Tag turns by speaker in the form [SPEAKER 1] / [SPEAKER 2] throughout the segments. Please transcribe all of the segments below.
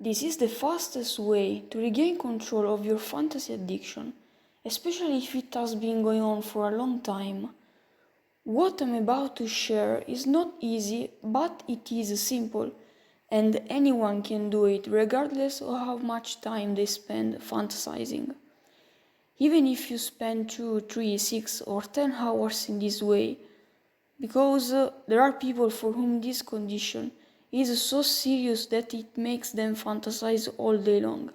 [SPEAKER 1] This is the fastest way to regain control of your fantasy addiction, especially if it has been going on for a long time. What I'm about to share is not easy, but it is simple, and anyone can do it regardless of how much time they spend fantasizing. Even if you spend 2, 3, 6, or 10 hours in this way, because there are people for whom this condition is so serious that it makes them fantasize all day long.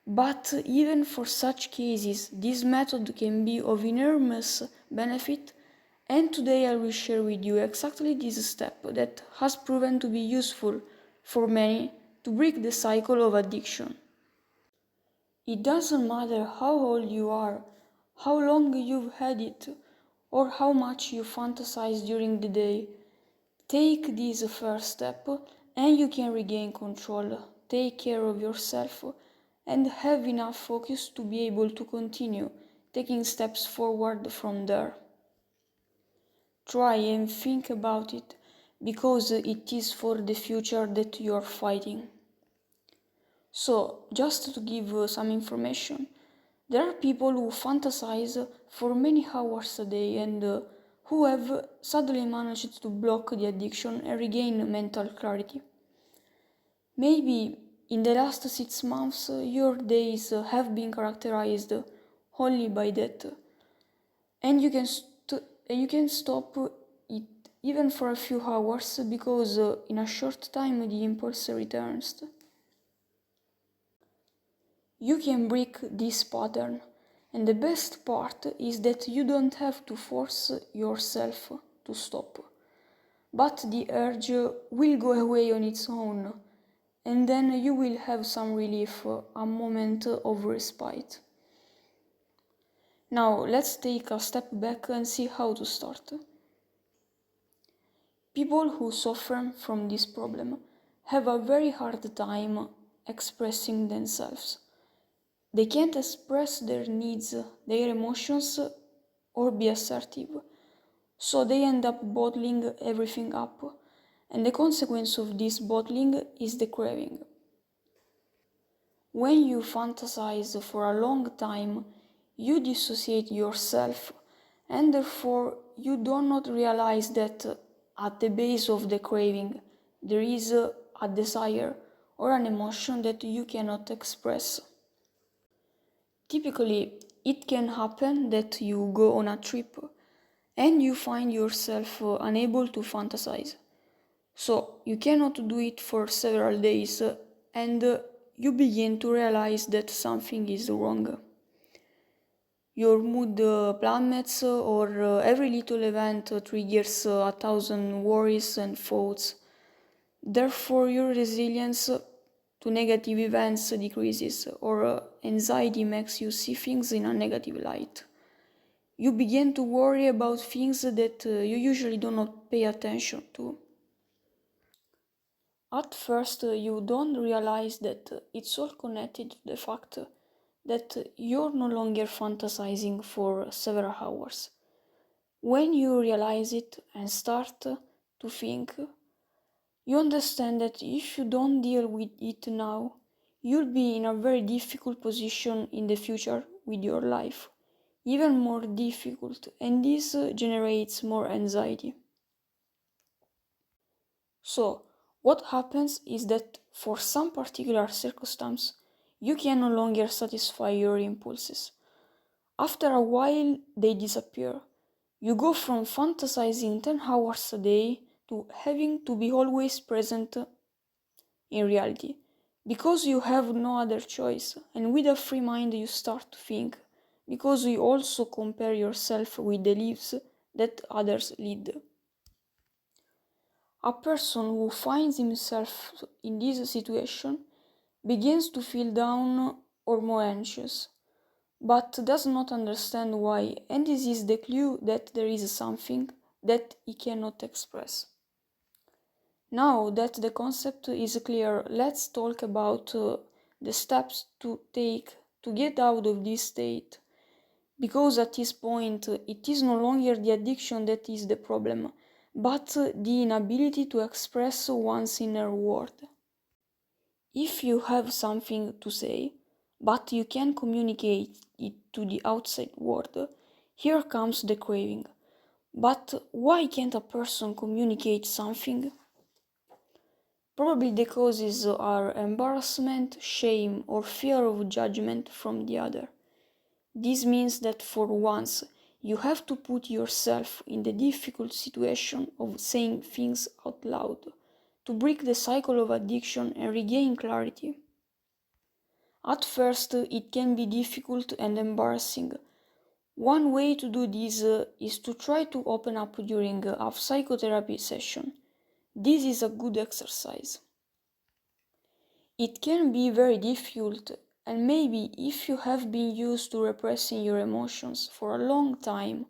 [SPEAKER 1] But even for such cases, this method can be of enormous benefit, and today I will share with you exactly this step that has proven to be useful for many to break the cycle of addiction. It doesn't matter how old you are, how long you've had it, or how much you fantasize during the day. Take this first step and you can regain control, take care of yourself, and have enough focus to be able to continue taking steps forward from there. Try and think about it, because it is for the future that you are fighting. So, just to give some information, there are people who fantasize for many hours a day and who have suddenly managed to block the addiction and regain mental clarity. Maybe in the last 6 months your days have been characterized only by that, and you can stop it even for a few hours, because in a short time the impulse returns. You can break this pattern, and the best part is that you don't have to force yourself to stop, but the urge will go away on its own, and then you will have some relief, a moment of respite. Now let's take a step back and see how to start. People who suffer from this problem have a very hard time expressing themselves. They can't express their needs, their emotions, or be assertive, so they end up bottling everything up, and the consequence of this bottling is the craving. When you fantasize for a long time, you dissociate yourself, and therefore you do not realize that at the base of the craving there is a desire or an emotion that you cannot express. Typically, it can happen that you go on a trip and you find yourself unable to fantasize. So you cannot do it for several days, and you begin to realize that something is wrong. Your mood plummets, or every little event triggers 1,000 worries and thoughts. Therefore, your resilience to negative events decreases, or anxiety makes you see things in a negative light. You begin to worry about things that you usually do not pay attention to. At first, you don't realize that it's all connected to the fact that you're no longer fantasizing for several hours. When you realize it and start to think, you understand that if you don't deal with it now, you'll be in a very difficult position in the future with your life, even more difficult, and this generates more anxiety. So, what happens is that for some particular circumstance, you can no longer satisfy your impulses. After a while, they disappear. You go from fantasizing 10 hours a day to having to be always present in reality, because you have no other choice, and with a free mind you start to think, because you also compare yourself with the lives that others lead. A person who finds himself in this situation begins to feel down or more anxious, but does not understand why, and this is the clue that there is something that he cannot express. Now that the concept is clear, let's talk about the steps to take to get out of this state, because at this point it is no longer the addiction that is the problem, but the inability to express one's inner world. if you have something to say, but you can't communicate it to the outside world, here comes the craving. But why can't a person communicate something? Probably the causes are embarrassment, shame, or fear of judgment from the other. This means that for once, you have to put yourself in the difficult situation of saying things out loud to break the cycle of addiction and regain clarity. At first, it can be difficult and embarrassing. One way to do this is to try to open up during a psychotherapy session. This is a good exercise. It can be very difficult, and maybe if you have been used to repressing your emotions for a long time,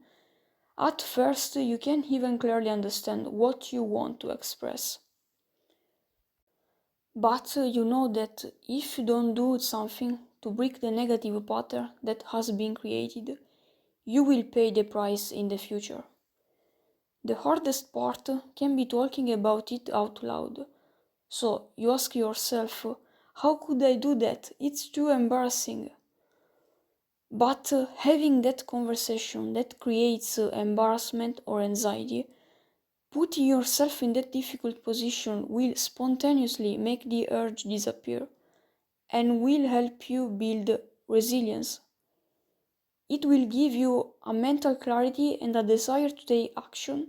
[SPEAKER 1] at first you can't even clearly understand what you want to express. But you know that if you don't do something to break the negative pattern that has been created, you will pay the price in the future. The hardest part can be talking about it out loud. So you ask yourself, how could I do that? It's too embarrassing. But having that conversation that creates embarrassment or anxiety, putting yourself in that difficult position will spontaneously make the urge disappear and will help you build resilience. It will give you a mental clarity and a desire to take action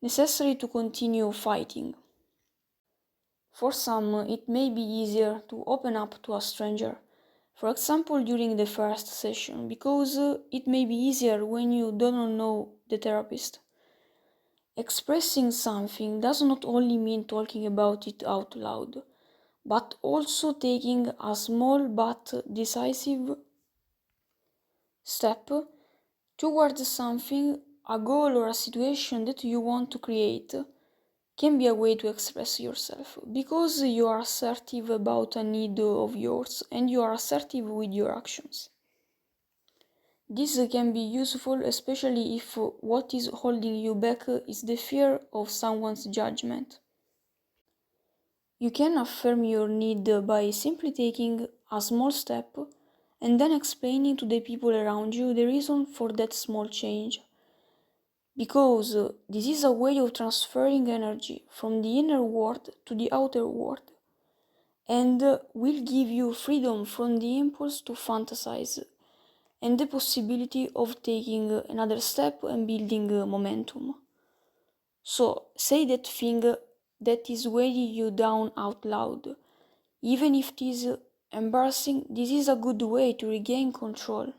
[SPEAKER 1] necessary to continue fighting. For some, it may be easier to open up to a stranger, for example during the first session, because it may be easier when you don't know the therapist. Expressing something does not only mean talking about it out loud, but also taking a small but decisive step towards something, a goal or a situation that you want to create, can be a way to express yourself, because you are assertive about a need of yours and you are assertive with your actions. This can be useful especially if what is holding you back is the fear of someone's judgment. You can affirm your need by simply taking a small step and then explaining to the people around you the reason for that small change. Because this is a way of transferring energy from the inner world to the outer world and will give you freedom from the impulse to fantasize and the possibility of taking another step and building momentum. So say that thing that is weighing you down out loud. Even if it is embarrassing, this is a good way to regain control.